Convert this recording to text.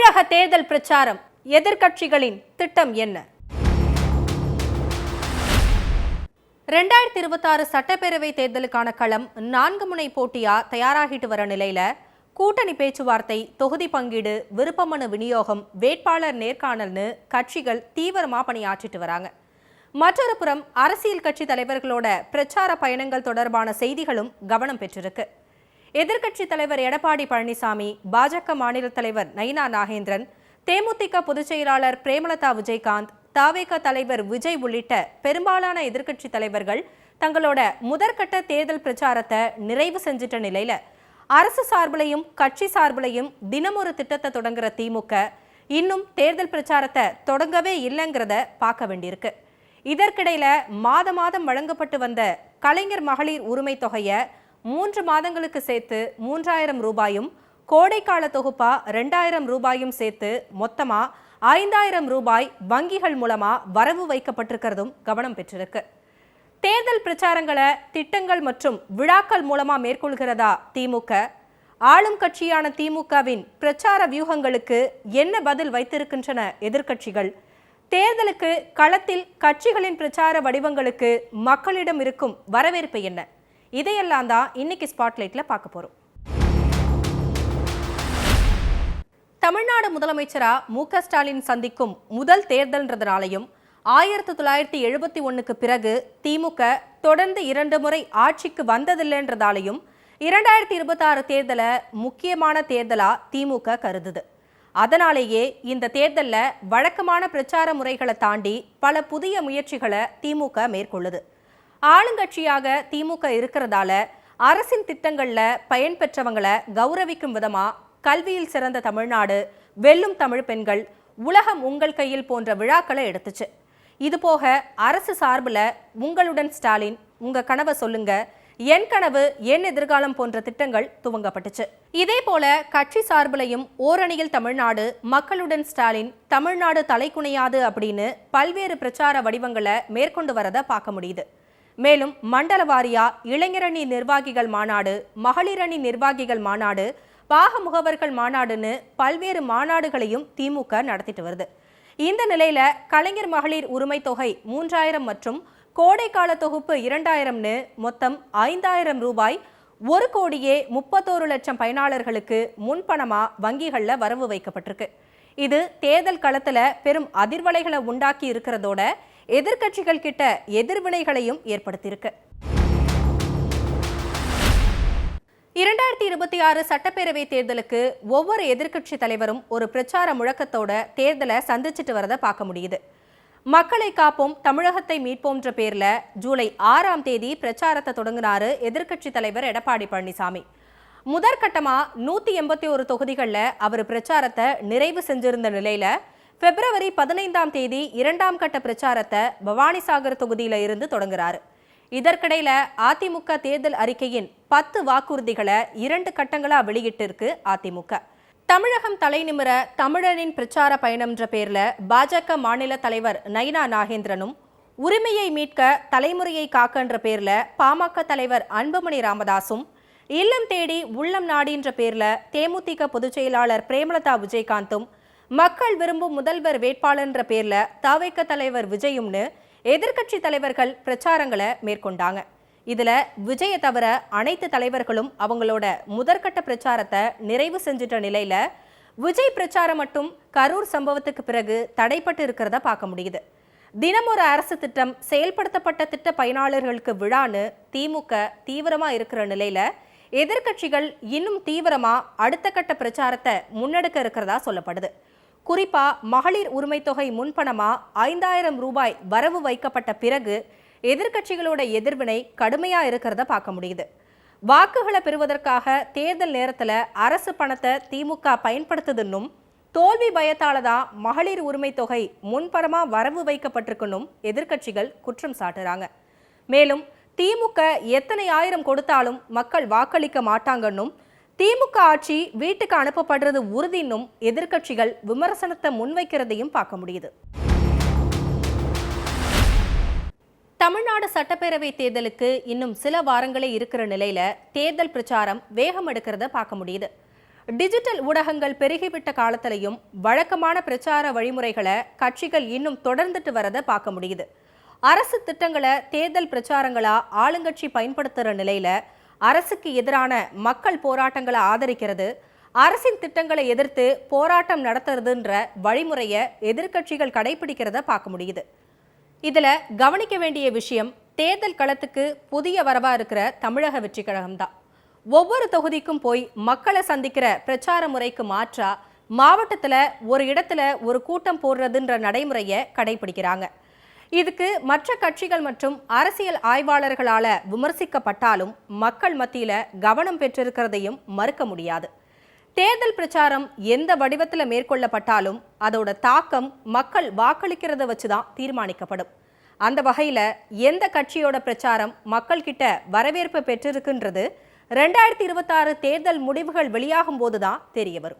தமிழக தேர்தல் பிரச்சாரம், எதிர்க்கட்சிகளின் திட்டம் என்ன? 2026 சட்டப்பேரவை தேர்தலுக்கான களம் 4 முனை போட்டியா தயாராகிட்டு வர நிலையில கூட்டணி பேச்சுவார்த்தை, தொகுதி பங்கீடு, விருப்பமனு விநியோகம், வேட்பாளர் நேர்காணல்னு கட்சிகள் தீவிரமா பணியாற்றிட்டு வராங்க. மற்றொரு புறம் அரசியல் கட்சி தலைவர்களோட பிரச்சார பயணங்கள் தொடர்பான செய்திகளும் கவனம் பெற்றிருக்கு. எதிர்க்கட்சி தலைவர் எடப்பாடி பழனிசாமி, பாஜக மாநில தலைவர் நயினா நாகேந்திரன், தேமுதிக பொதுச் செயலாளர் பிரேமலதா விஜயகாந்த், தவேக தலைவர் விஜய் உள்ளிட்ட பெரும்பாலான எதிர்க்கட்சி தலைவர்கள் தங்களோட முதற்கட்ட தேர்தல் பிரச்சாரத்தை நிறைவு செஞ்சிட்ட நிலையில அரசு சார்பிலையும் கட்சி சார்பிலையும் தினமொரு திட்டத்தை தொடங்குற திமுக இன்னும் தேர்தல் பிரச்சாரத்தை தொடங்கவே இல்லைங்கிறத பார்க்க வேண்டியிருக்கு. இதற்கிடையில மாதம் வழங்கப்பட்டு வந்த கலைஞர் மகளிர் உரிமை தொகையை 3 மாதங்களுக்கு சேர்த்து 3000 ரூபாயும், கோடைக்கால தொகுப்பா 2000 ரூபாயும் சேர்த்து மொத்தமா 5000 ரூபாய் வங்கிகள் மூலமா வரவு வைக்கப்பட்டிருக்கிறதும் கவனம் பெற்றிருக்கு. தேர்தல் பிரச்சாரங்களை திட்டங்கள் மற்றும் விழாக்கள் மூலமா மேற்கொள்கிறதா திமுக? ஆளும் கட்சியான திமுகவின் பிரச்சார வியூகங்களுக்கு என்ன பதில் வைத்திருக்கின்றன எதிர்க்கட்சிகள்? தேர்தலுக்கு களத்தில் கட்சிகளின் பிரச்சார வடிவங்களுக்கு மக்களிடம் இருக்கும் வரவேற்பு என்ன? இதையெல்லாம் தான் இன்னைக்கு ஸ்பாட்லைட்ல பார்க்க போறோம். தமிழ்நாடு முதலமைச்சரா மு.க. ஸ்டாலின் சந்திக்கும் முதல் தேர்தல்ன்றதுனாலையும் 1971க்கு பிறகு திமுக தொடர்ந்து 2 முறை ஆட்சிக்கு வந்ததில்லைன்றதாலையும் 2026 தேர்தலை முக்கியமான தேர்தலா திமுக கருதுது. அதனாலேயே இந்த தேர்தலில் வழக்கமான பிரச்சார முறைகளை தாண்டி பல புதிய முயற்சிகளை திமுக மேற்கொள்ளுது. ஆளுங்கட்சியாக திமுக இருக்கிறதால அரசின் திட்டங்கள்ல பயன்பெற்றவங்களை கௌரவிக்கும் விதமா கல்வியில் சிறந்த தமிழ்நாடு, வெல்லும் தமிழ் பெண்கள், உலகம் உங்கள் கையில் போன்ற விழாக்களை எடுத்துச்சு. இது போக அரசு சார்பில் உங்களுடன் ஸ்டாலின், உங்க கனவை சொல்லுங்க, என் கனவு என் எதிர்காலம் போன்ற திட்டங்கள் துவங்கப்பட்டுச்சு. இதே போல கட்சி சார்பிலையும் ஓரணியில் தமிழ்நாடு, மக்களுடன் ஸ்டாலின், தமிழ்நாடு தலைக்குனையாது அப்படின்னு பல்வேறு பிரச்சார வடிவங்களை மேற்கொண்டு வரதை பார்க்க முடியுது. மேலும் மண்டல வாரியா இளைஞரணி நிர்வாகிகள் மாநாடு, மகளிரணி நிர்வாகிகள் மாநாடு, பாக முகவர்கள் மாநாடுன்னு பல்வேறு மாநாடுகளையும் திமுக நடத்திட்டு வருது. இந்த நிலையில கலைஞர் மகளிர் உரிமை தொகை 3000 மற்றும் கோடைக்கால தொகுப்பு 2000ன்னு மொத்தம் 5000 ரூபாய் 1,31,00,000 பயனாளர்களுக்கு முன்பணமா வங்கிகள்ல வரவு வைக்கப்பட்டிருக்கு. இது தேர்தல் களத்துல பெரும் அதிர்வலைகளை உண்டாக்கி இருக்கிறதோட எதிர்க்கட்சிகள் கிட்ட எதிர்வினைகளையும் ஏற்படுத்தியிருக்கு. 2026 சட்டப்பேரவை தேர்தலுக்கு ஒவ்வொரு எதிர்க்கட்சி தலைவரும் ஒரு பிரச்சார முழக்கத்தோட தேர்தலை சந்திச்சுட்டு வரதை பார்க்க முடியுது. மக்களை காப்போம், தமிழகத்தை மீட்போம்ன்ற பேர்ல ஜூலை 6ஆம் தேதி பிரச்சாரத்தை தொடங்கினாரு எதிர்க்கட்சி தலைவர் எடப்பாடி பழனிசாமி. முதற்கட்டமா 181 தொகுதிகளில் அவர் பிரச்சாரத்தை நிறைவு செஞ்சிருந்த நிலையில பிப்ரவரி 15ஆம் தேதி 2ஆம் கட்ட பிரச்சாரத்தை பவானிசாகர் தொகுதியில இருந்து தொடங்குறாரு. இதற்கிடையில அதிமுக தேர்தல் அறிக்கையின் 10 வாக்குறுதிகளை 2 கட்டங்களா வெளியிட்டிருக்கு அதிமுக. தமிழகம் தலைநிமிர தமிழனின் பிரச்சார பயணம்ன்ற பேர்ல பாஜக மாநில தலைவர் நயினா நாகேந்திரனும், உரிமையை மீட்க தலைமுறையை காக்கன்ற பேர்ல பாமக தலைவர் அன்புமணி ராமதாசும், இல்லம் தேடி உள்ளம் நாடின்ற பேர்ல தேமுதிக பொதுச் செயலாளர் பிரேமலதா விஜயகாந்தும், மக்கள் விரும்பும் முதல்வர் வேட்பாளர்ன்ற பேர்ல தவேக தலைவர் விஜயும்னு எதிர்க்கட்சி தலைவர்கள் பிரச்சாரங்களை மேற்கொண்டாங்க. இதுல விஜய தவிர அனைத்து தலைவர்களும் அவங்களோட முதற்கட்ட பிரச்சாரத்தை நிறைவு செஞ்சிட்ட நிலையில விஜய் பிரச்சாரம் மட்டும் கரூர் சம்பவத்துக்கு பிறகு தடைப்பட்டு இருக்கிறத பார்க்க முடியுது. தினம் ஒரு அரசு திட்டம், செயல்படுத்தப்பட்ட திட்ட பயனாளர்களுக்கு விழான்னு திமுக தீவிரமா இருக்கிற நிலையில எதிர்க்கட்சிகள் இன்னும் தீவிரமா அடுத்த கட்ட பிரச்சாரத்தை முன்னெடுக்க இருக்கிறதா சொல்லப்படுது. குறிப்பா மகளிர் உரிமை தொகை முன்பணமா 5000 ரூபாய் வரவு வைக்கப்பட்ட பிறகு எதிர்க்கட்சிகளோட எதிர்வினை கடுமையா இருக்கிறத பார்க்க முடியுது. வாக்குகளை பெறுவதற்காக தேர்தல் நேரத்துல அரசு பணத்தை திமுக பயன்படுத்துதுன்னும், தோல்வி பயத்தால தான் மகளிர் உரிமை தொகை முன்பணமா வரவு வைக்கப்பட்டிருக்கணும் எதிர்க்கட்சிகள் குற்றம் சாட்டுறாங்க. மேலும் திமுக எத்தனை ஆயிரம் கொடுத்தாலும் மக்கள் வாக்களிக்க மாட்டாங்கன்னும், திமுக ஆட்சி வீட்டுக்கு அனுப்பப்படுறது உறுதின்னும் எதிர்க்கட்சிகள் விமர்சனத்தை முன்வைக்கிறதையும் பார்க்க முடியுது. தமிழ்நாடு சட்டப்பேரவை தேர்தலுக்கு இன்னும் சில வாரங்களே இருக்கிற நிலையில தேர்தல் பிரச்சாரம் வேகம் எடுக்கிறத பார்க்க முடியுது. டிஜிட்டல் ஊடகங்கள் பெருகிவிட்ட காலத்திலையும் வழக்கமான பிரச்சார வழிமுறைகளை கட்சிகள் இன்னும் தொடர்ந்துட்டு வரதை பார்க்க முடியுது. அரசு திட்டங்களை தேர்தல் பிரச்சாரங்களா ஆளுங்கட்சி பயன்படுத்துகிற நிலையில அரசுக்கு எதிரான மக்கள் போராட்டங்களை ஆதரிக்கிறது, அரசின் திட்டங்களை எதிர்த்து போராட்டம் நடத்துறதுன்ற வழிமுறையை எதிர்க்கட்சிகள் கடைபிடிக்கிறத பார்க்க முடியுது. இதுல கவனிக்க வேண்டிய விஷயம், தேர்தல் களத்துக்கு புதிய வரவா இருக்கிற தமிழக வெற்றி கழகம்தான். ஒவ்வொரு தொகுதிக்கும் போய் மக்களை சந்திக்கிற பிரச்சார முறைக்கு மாற்றா மாவட்டத்துல ஒரு இடத்துல ஒரு கூட்டம் போடுறதுன்ற நடைமுறையை கடைபிடிக்கிறாங்க. இதுக்கு மற்ற கட்சிகள் மற்றும் அரசியல் ஆய்வாளர்களால விமர்சிக்கப்பட்டாலும் மக்கள் மத்தியில கவனம் பெற்றிருக்கிறதையும் மறுக்க முடியாது. தேர்தல் பிரச்சாரம் எந்த வடிவத்துல மேற்கொள்ளப்பட்டாலும் அதோட தாக்கம் மக்கள் வாக்களிக்கிறத வச்சுதான் தீர்மானிக்கப்படும். அந்த வகையில எந்த கட்சியோட பிரச்சாரம் மக்கள் கிட்ட வரவேற்பு பெற்றிருக்குன்றது 2026 தேர்தல் முடிவுகள் வெளியாகும் போதுதான் தெரிய வரும்.